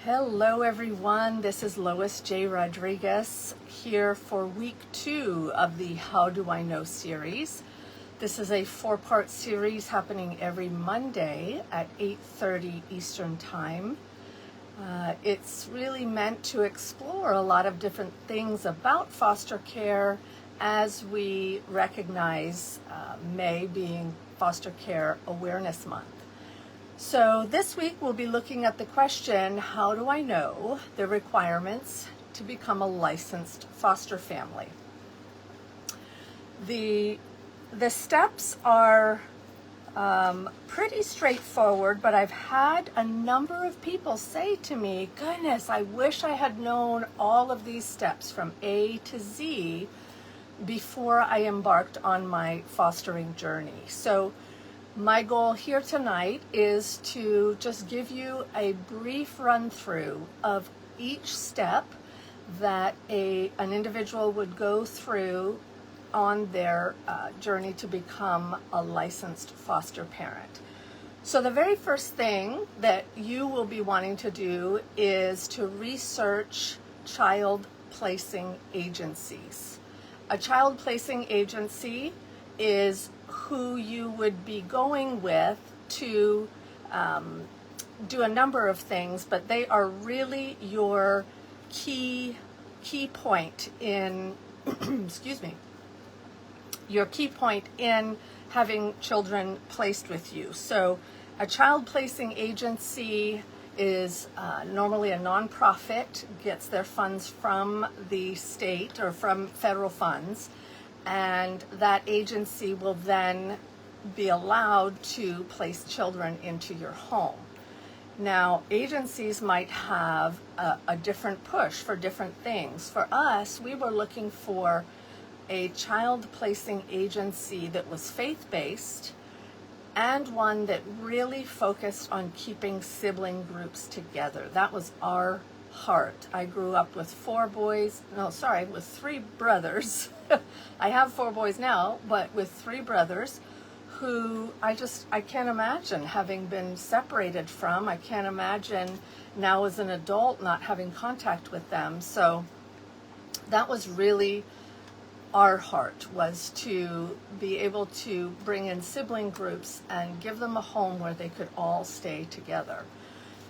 Hello everyone, this is Lois J. Rodriguez here for week 2 of the How Do I Know series. This is a 4-part series happening every Monday at 8:30 Eastern Time. It's really meant to explore a lot of different things about foster care as we recognize May being Foster Care Awareness Month. So this week we'll be looking at the question, how do I know the requirements to become a licensed foster family? The steps are pretty straightforward, but I've had a number of people say to me, goodness, I wish I had known all of these steps from A to Z before I embarked on my fostering journey. So my goal here tonight is to just give you a brief run through of each step that an individual would go through on their journey to become a licensed foster parent. So the very first thing that you will be wanting to do is to research child placing agencies. A child placing agency is who you would be going with to do a number of things, but they are really your key point in excuse me, your key point in having children placed with you. So a child placing agency is normally a nonprofit, gets their funds from the state or from federal funds, and that agency will then be allowed to place children into your home. Now, agencies might have a different push for different things. For us, we were looking for a child placing agency that was faith-based and one that really focused on keeping sibling groups together. That was our heart. I grew up with with 3 brothers. I have 4 boys now, but with 3 brothers who I can't imagine having been separated from. I can't imagine now as an adult not having contact with them. So that was really our heart, was to be able to bring in sibling groups and give them a home where they could all stay together.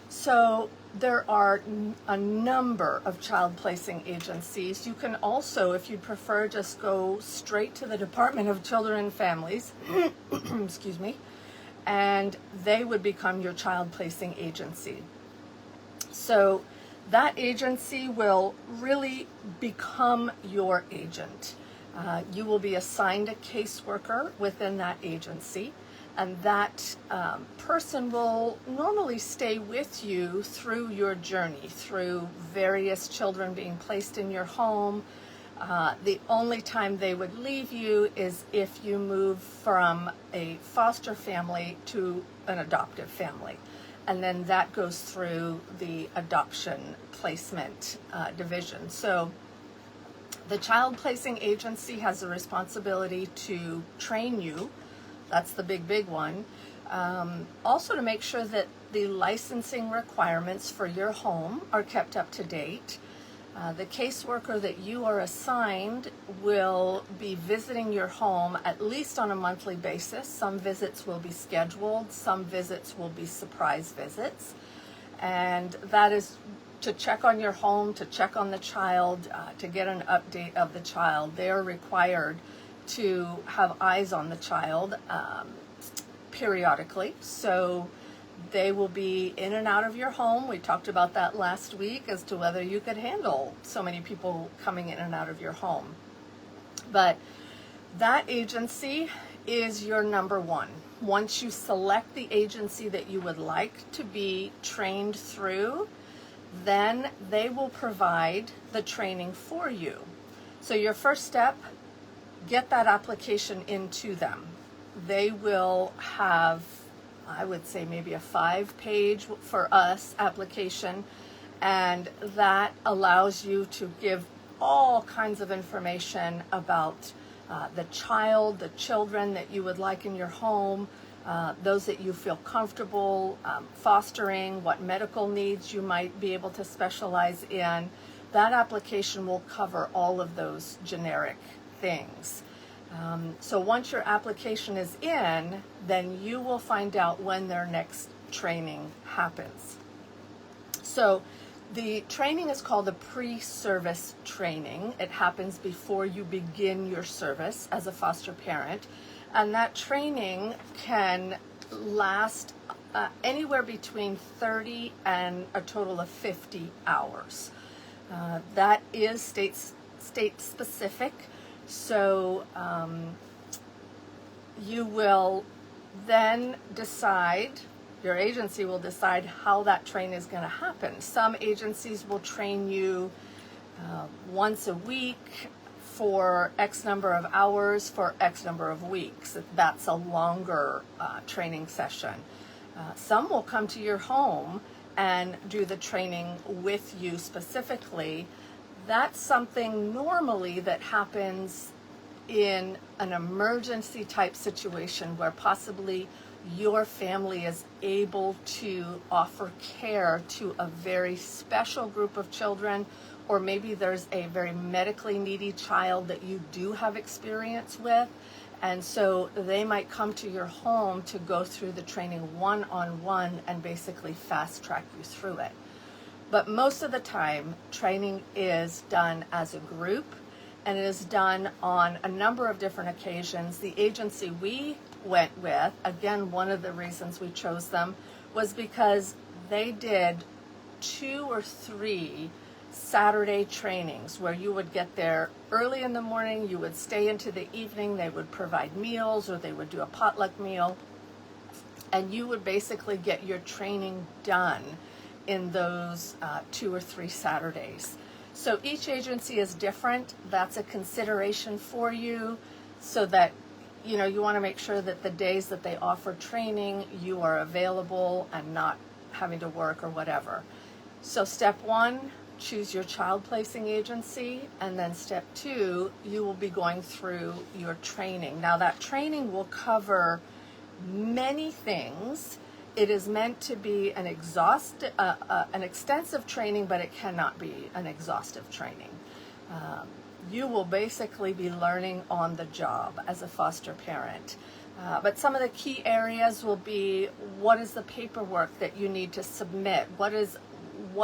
So there are a number of child placing agencies. You can also, if you'd prefer, just go straight to the Department of Children and Families, excuse me, and they would become your child placing agency. So that agency will really become your agent. You will be assigned a caseworker within that agency, and that person will normally stay with you through your journey, through various children being placed in your home. The only time they would leave you is if you move from a foster family to an adoptive family. And then that goes through the adoption placement division. So the child placing agency has the responsibility to train you. That's the big one. Also to make sure that the licensing requirements for your home are kept up to date. The caseworker that you are assigned will be visiting your home at least on a monthly basis. Some visits will be scheduled, some visits will be surprise visits. And that is to check on your home, to check on the child, to get an update of the child. They are required to have eyes on the child periodically. So they will be in and out of your home. We talked about that last week as to whether you could handle so many people coming in and out of your home. But that agency is your number one. Once you select the agency that you would like to be trained through, then they will provide the training for you. So your first step, get that application into them. They will have, I would say, maybe a 5-page for us application, and that allows you to give all kinds of information about the child, the children that you would like in your home, those that you feel comfortable fostering, what medical needs you might be able to specialize in. That application will cover all of those generic things. So once your application is in, then you will find out when their next training happens. So the training is called a pre-service training. It happens before you begin your service as a foster parent. And that training can last anywhere between 30 and a total of 50 hours. That is state specific. So you will then decide, your agency will decide how that training is going to happen. Some agencies will train you once a week for X number of hours for X number of weeks. That's a longer training session. Some will come to your home and do the training with you specifically. That's something normally that happens in an emergency type situation where possibly your family is able to offer care to a very special group of children, or maybe there's a very medically needy child that you do have experience with, and so they might come to your home to go through the training one-on-one and basically fast track you through it. But most of the time, training is done as a group, and it is done on a number of different occasions. The agency we went with, again, one of the reasons we chose them was because they did 2 or 3 Saturday trainings where you would get there early in the morning, you would stay into the evening, they would provide meals or they would do a potluck meal, and you would basically get your training done in those 2 or 3 Saturdays. So each agency is different. That's a consideration for you, so that you want to make sure that the days that they offer training, you are available and not having to work or whatever. So step 1, choose your child placing agency, and then step 2, you will be going through your training. Now that training will cover many things. It is meant to be an extensive training, but it cannot be an exhaustive training. You will basically be learning on the job as a foster parent. But some of the key areas will be, what is the paperwork that you need to submit? What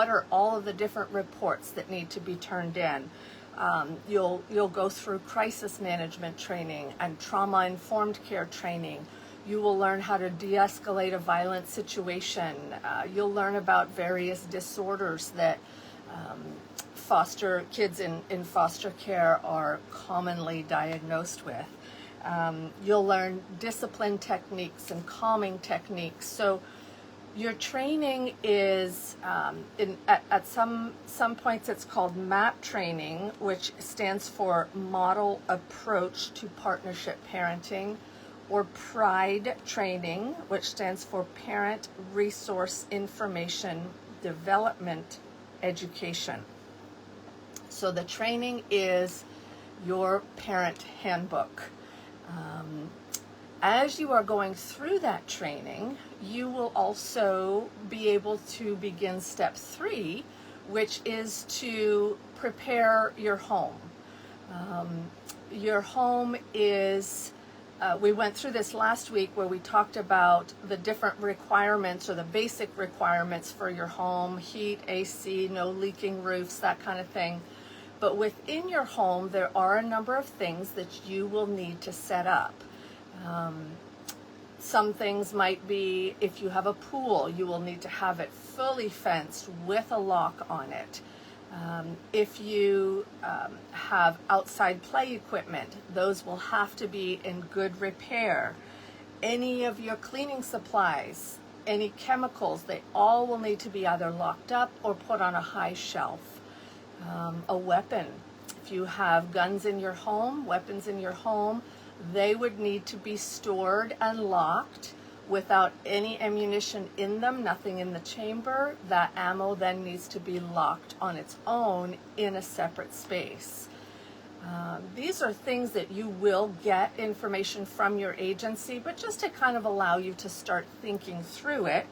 are all of the different reports that need to be turned in? You'll go through crisis management training and trauma-informed care training. You will learn how to de-escalate a violent situation. You'll learn about various disorders that foster kids in foster care are commonly diagnosed with. You'll learn discipline techniques and calming techniques. So your training is, at some points it's called MAP training, which stands for Model Approach to Partnership Parenting, or PRIDE training, which stands for Parent Resource Information Development Education. So the training is your parent handbook. As you are going through that training, you will also be able to begin step 3, which is to prepare your home. Your home is, we went through this last week where we talked about the different requirements, or the basic requirements for your home: heat, AC, no leaking roofs, that kind of thing. But within your home, there are a number of things that you will need to set up. Some things might be, if you have a pool, you will need to have it fully fenced with a lock on it. If you have outside play equipment, those will have to be in good repair. Any of your cleaning supplies, any chemicals, they all will need to be either locked up or put on a high shelf. A weapon, if you have guns in your home, weapons in your home, they would need to be stored and locked without any ammunition in them, nothing in the chamber. That ammo then needs to be locked on its own in a separate space. These are things that you will get information from your agency, but just to kind of allow you to start thinking through it.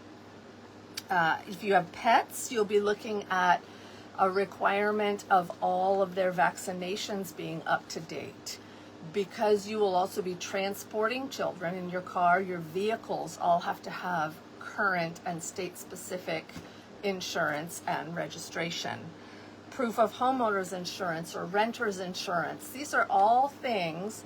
If you have pets, you'll be looking at a requirement of all of their vaccinations being up to date. Because you will also be transporting children in your car, your vehicles all have to have current and state-specific insurance and registration. Proof of homeowner's insurance or renter's insurance. These are all things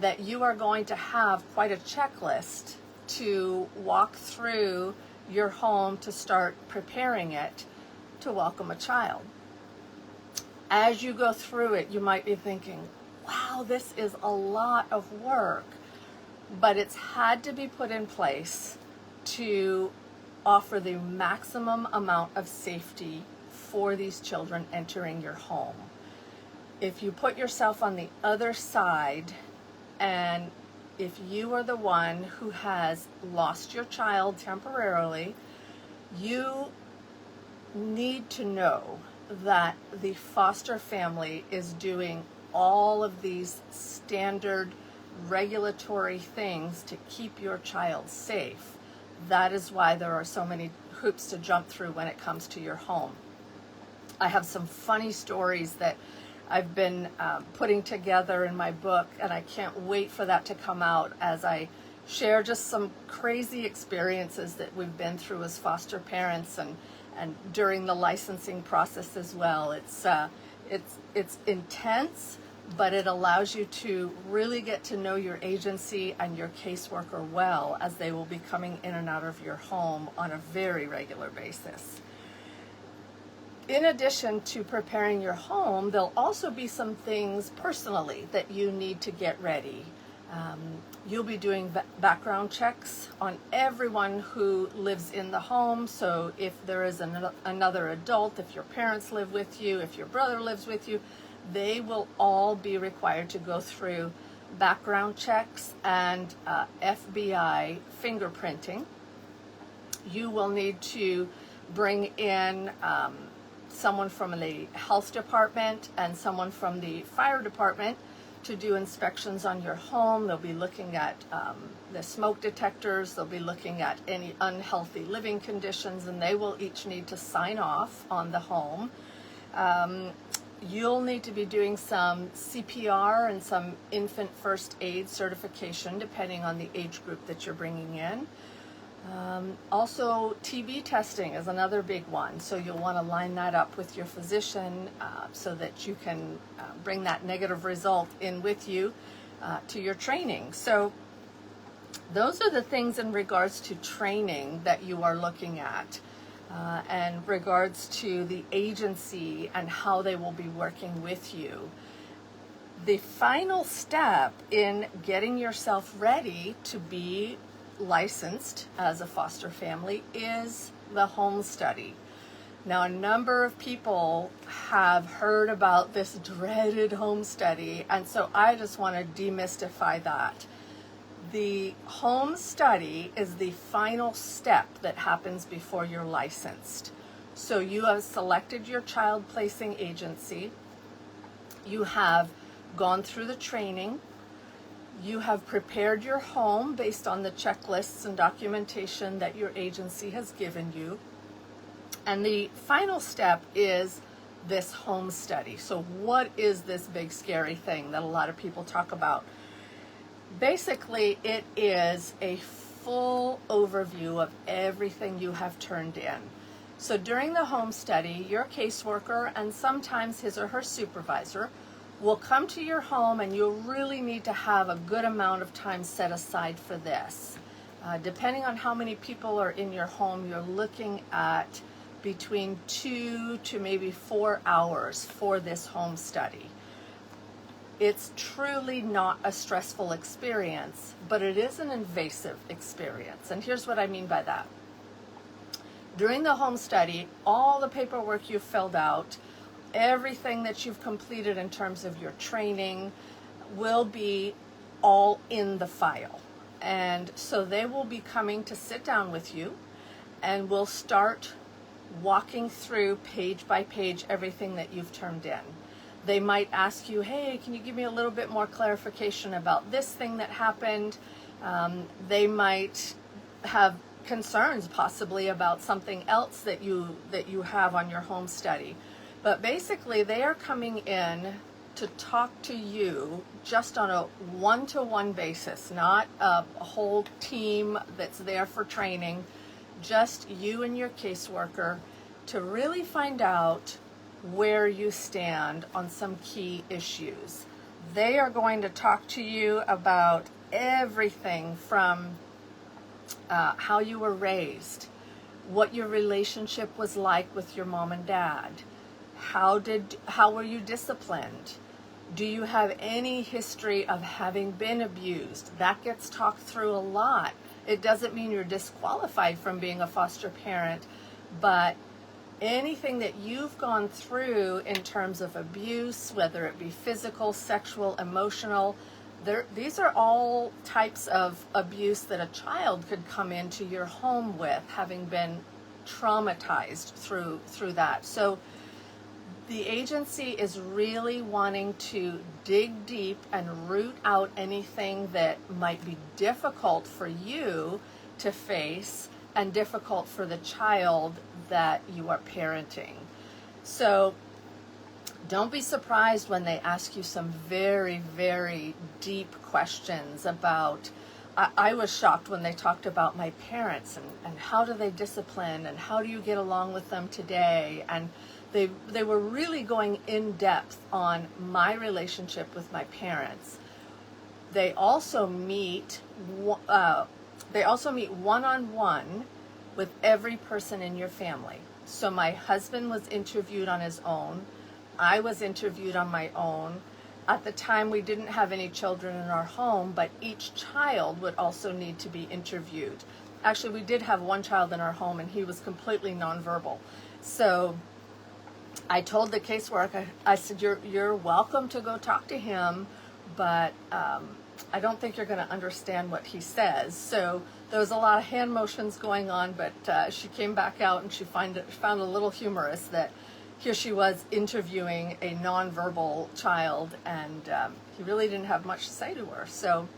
that you are going to have quite a checklist to walk through your home to start preparing it to welcome a child. As you go through it, you might be thinking, wow, this is a lot of work, but it's had to be put in place to offer the maximum amount of safety for these children entering your home. If you put yourself on the other side, and if you are the one who has lost your child temporarily, you need to know that the foster family is doing all of these standard regulatory things to keep your child safe. That is why there are so many hoops to jump through when it comes to your home. I have some funny stories that I've been putting together in my book, and I can't wait for that to come out as I share just some crazy experiences that we've been through as foster parents and during the licensing process as well. It's intense, but it allows you to really get to know your agency and your caseworker well, as they will be coming in and out of your home on a very regular basis. In addition to preparing your home, there'll also be some things personally that you need to get ready. You'll be doing background checks on everyone who lives in the home. So if there is another adult, if your parents live with you, if your brother lives with you, they will all be required to go through background checks and FBI fingerprinting. You will need to bring in someone from the health department and someone from the fire department to do inspections on your home. They'll be looking at the smoke detectors, they'll be looking at any unhealthy living conditions, and they will each need to sign off on the home. You'll need to be doing some CPR and some infant first aid certification, depending on the age group that you're bringing in. Also, TB testing is another big one, so you'll want to line that up with your physician so that you can bring that negative result in with you to your training. So those are the things in regards to training that you are looking at, and regards to the agency and how they will be working with you. The final step in getting yourself ready to be licensed as a foster family is the home study. Now, a number of people have heard about this dreaded home study, and so I just want to demystify that. The home study is the final step that happens before you're licensed. So you have selected your child placing agency, you have gone through the training, you have prepared your home based on the checklists and documentation that your agency has given you. And the final step is this home study. So what is this big scary thing that a lot of people talk about? Basically, it is a full overview of everything you have turned in. So during the home study, your caseworker and sometimes his or her supervisor will come to your home, and you'll really need to have a good amount of time set aside for this. Depending on how many people are in your home, you're looking at between 2 to maybe 4 hours for this home study. It's truly not a stressful experience, but it is an invasive experience. And here's what I mean by that. During the home study, all the paperwork you've filled out, everything that you've completed in terms of your training will be all in the file. And so they will be coming to sit down with you, and we'll start walking through page by page everything that you've turned in. They might ask you, hey, can you give me a little bit more clarification about this thing that happened? They might have concerns possibly about something else that you have on your home study. But basically they are coming in to talk to you just on a one-to-one basis, not a whole team that's there for training, just you and your caseworker, to really find out where you stand on some key issues. They are going to talk to you about everything from how you were raised, what your relationship was like with your mom and dad, how were you disciplined, do you have any history of having been abused? That gets talked through a lot. It doesn't mean you're disqualified from being a foster parent, but anything that you've gone through in terms of abuse, whether it be physical, sexual, emotional, these are all types of abuse that a child could come into your home with, having been traumatized through that. So the agency is really wanting to dig deep and root out anything that might be difficult for you to face and difficult for the child that you are parenting. So don't be surprised when they ask you some very, very deep questions about, I was shocked when they talked about my parents and how do they discipline and how do you get along with them today? And they were really going in depth on my relationship with my parents. They also meet one-on-one with every person in your family. So my husband was interviewed on his own. I was interviewed on my own. At the time, we didn't have any children in our home, but each child would also need to be interviewed. Actually, we did have one child in our home, and he was completely nonverbal. So I told the caseworker, I said, you're welcome to go talk to him, but I don't think you're going to understand what he says. So there was a lot of hand motions going on, but she came back out and she found a little humorous that here she was interviewing a nonverbal child, and he really didn't have much to say to her. So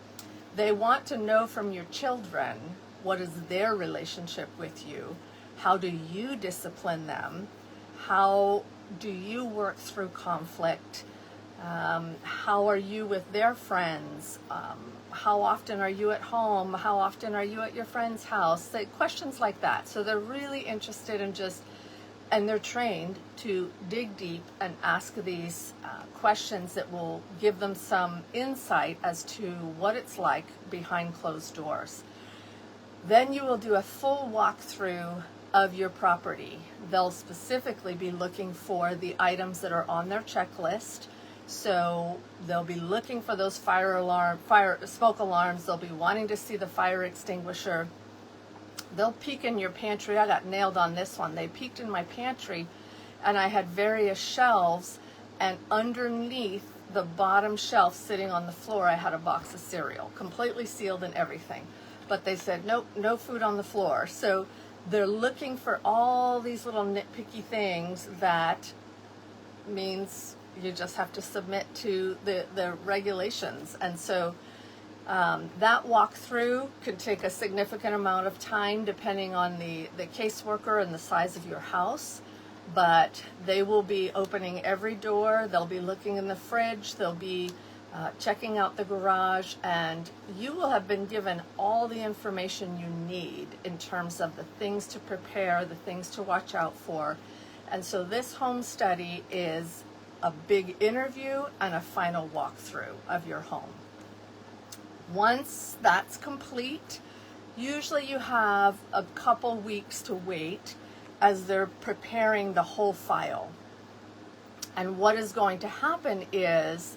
they want to know from your children, what is their relationship with you? How do you discipline them? How do you work through conflict? How are you with their friends? How often are you at home? How often are you at your friend's house? Questions like that. So they're really interested in and they're trained to dig deep and ask these questions that will give them some insight as to what it's like behind closed doors. Then you will do a full walkthrough of your property. They'll specifically be looking for the items that are on their checklist. So they'll be looking for those smoke alarms. They'll be wanting to see the fire extinguisher. They'll peek in your pantry. I got nailed on this one. They peeked in my pantry, and I had various shelves, and underneath the bottom shelf sitting on the floor, I had a box of cereal, completely sealed and everything. But they said, nope, no food on the floor. So they're looking for all these little nitpicky things. That means you just have to submit to the regulations. And so that walkthrough could take a significant amount of time depending on the caseworker and the size of your house. But they will be opening every door. They'll be looking in the fridge. They'll be checking out the garage, and you will have been given all the information you need in terms of the things to prepare, the things to watch out for. And so this home study is a big interview and a final walkthrough of your home. Once that's complete, usually you have a couple weeks to wait as they're preparing the whole file. And what is going to happen is,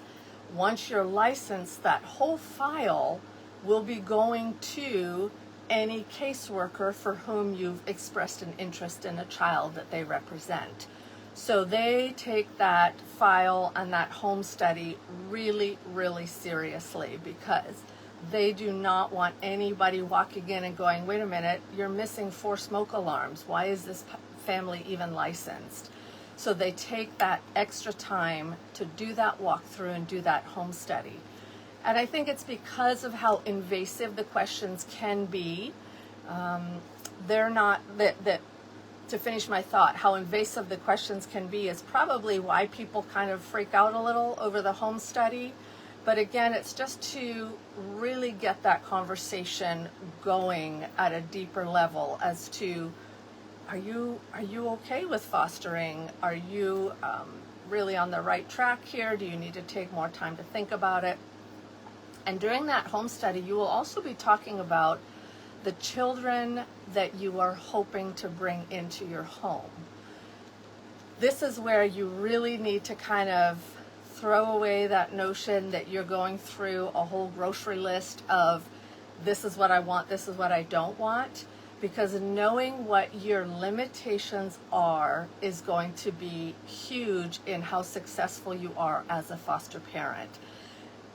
once you're licensed, that whole file will be going to any caseworker for whom you've expressed an interest in a child that they represent. So they take that file and that home study really, really seriously, because they do not want anybody walking in and going, wait a minute, you're missing 4 smoke alarms. Why is this family even licensed? So they take that extra time to do that walkthrough and do that home study. And I think it's because of how invasive the questions can be. They're not, that to finish my thought, how invasive the questions can be is probably why people kind of freak out a little over the home study. But again, it's just to really get that conversation going at a deeper level as to, are you okay with fostering? Are you really on the right track here? Do you need to take more time to think about it? And during that home study, you will also be talking about the children that you are hoping to bring into your home. This is where you really need to kind of throw away that notion that you're going through a whole grocery list of this is what I want, this is what I don't want, because knowing what your limitations are is going to be huge in how successful you are as a foster parent.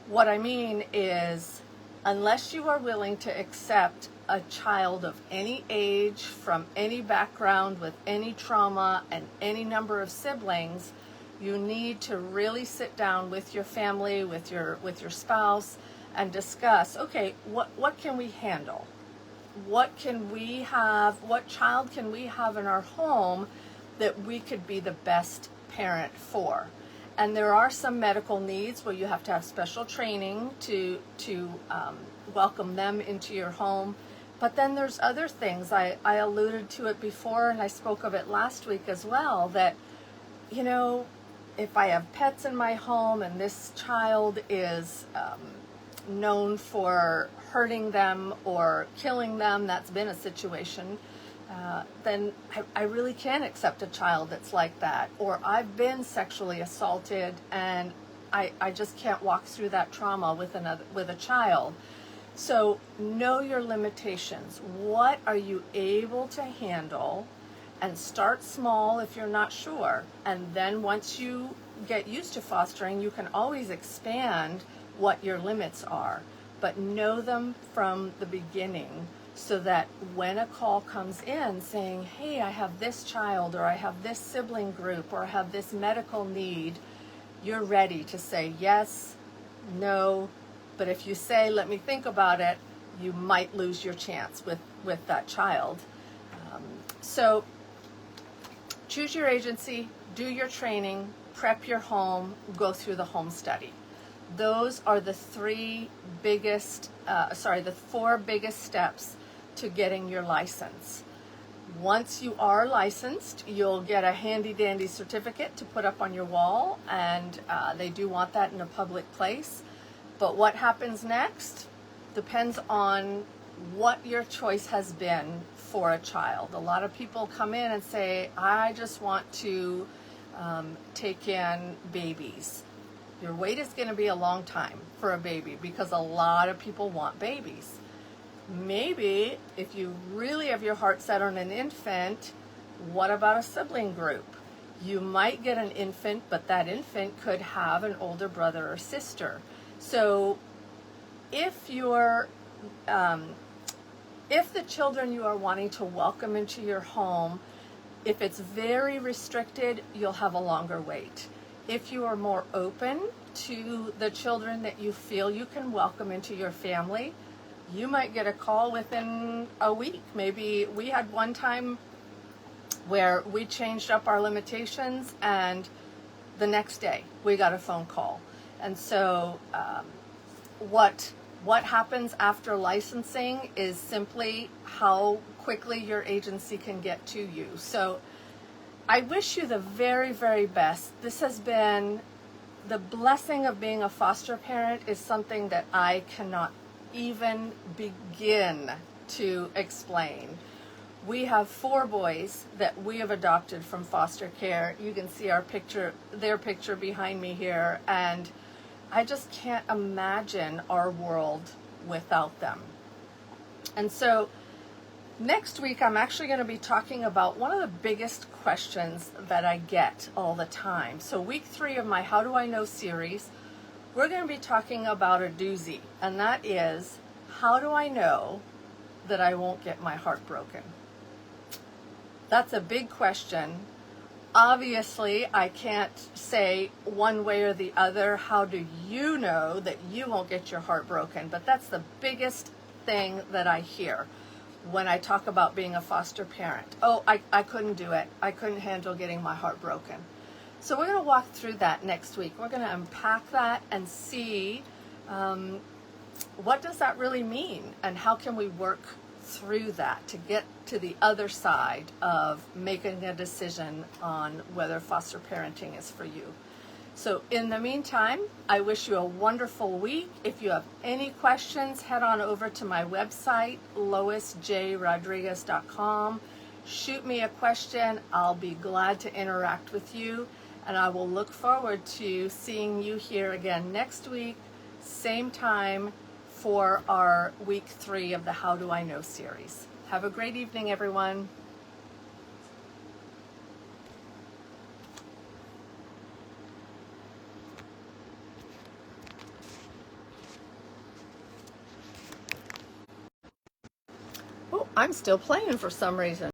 What I mean is, unless you are willing to accept a child of any age, from any background, with any trauma and any number of siblings, you need to really sit down with your family, with your spouse, and discuss, okay, what can we handle? What can we have, what child can we have in our home that we could be the best parent for? And there are some medical needs where you have to have special training to welcome them into your home. But then there's other things. I alluded to it before, and I spoke of it last week as well, that, you know, if I have pets in my home and this child is known for hurting them or killing them, that's been a situation, then I really can't accept a child that's like that. Or I've been sexually assaulted and I just can't walk through that trauma with a child. So know your limitations. What are you able to handle? And start small if you're not sure. And then once you get used to fostering, you can always expand what your limits are. But know them from the beginning so that when a call comes in saying, hey, I have this child, or I have this sibling group, or I have this medical need, you're ready to say yes, no. But if you say, let me think about it, you might lose your chance with that child. So choose your agency, do your training, prep your home, go through the home study. Those are the the four biggest steps to getting your license. Once you are licensed, you'll get a handy dandy certificate to put up on your wall, and they do want that in a public place. But what happens next depends on what your choice has been for a child. A lot of people come in and say, I just want to take in babies. Your wait is going to be a long time for a baby because a lot of people want babies. Maybe if you really have your heart set on an infant, what about a sibling group? You might get an infant, but that infant could have an older brother or sister. So if the children you are wanting to welcome into your home, if it's very restricted, you'll have a longer wait. If you are more open to the children that you feel you can welcome into your family, you might get a call within a week. Maybe we had one time where we changed up our limitations and the next day we got a phone call. And so what happens after licensing is simply how quickly your agency can get to you. So I wish you the very, very best. This has been the blessing of being a foster parent is something that I cannot even begin to explain. We have 4 boys that we have adopted from foster care. You can see their picture behind me here, and I just can't imagine our world without them. And so next week, I'm actually going to be talking about one of the biggest questions that I get all the time. So week 3 of my How Do I Know series, we're going to be talking about a doozy, and that is, how do I know that I won't get my heart broken? That's a big question. Obviously, I can't say one way or the other. How do you know that you won't get your heart broken? But that's the biggest thing that I hear when I talk about being a foster parent. Oh, I couldn't do it. I couldn't handle getting my heart broken. So we're going to walk through that next week. We're going to unpack that and see what does that really mean, and how can we work through that to get to the other side of making a decision on whether foster parenting is for you. So in the meantime, I wish you a wonderful week. If you have any questions, head on over to my website, loisjrodriguez.com. Shoot me a question. I'll be glad to interact with you, and I will look forward to seeing you here again next week, same time, for our week 3 of the How Do I Know series. Have a great evening, everyone. Oh, I'm still playing for some reason.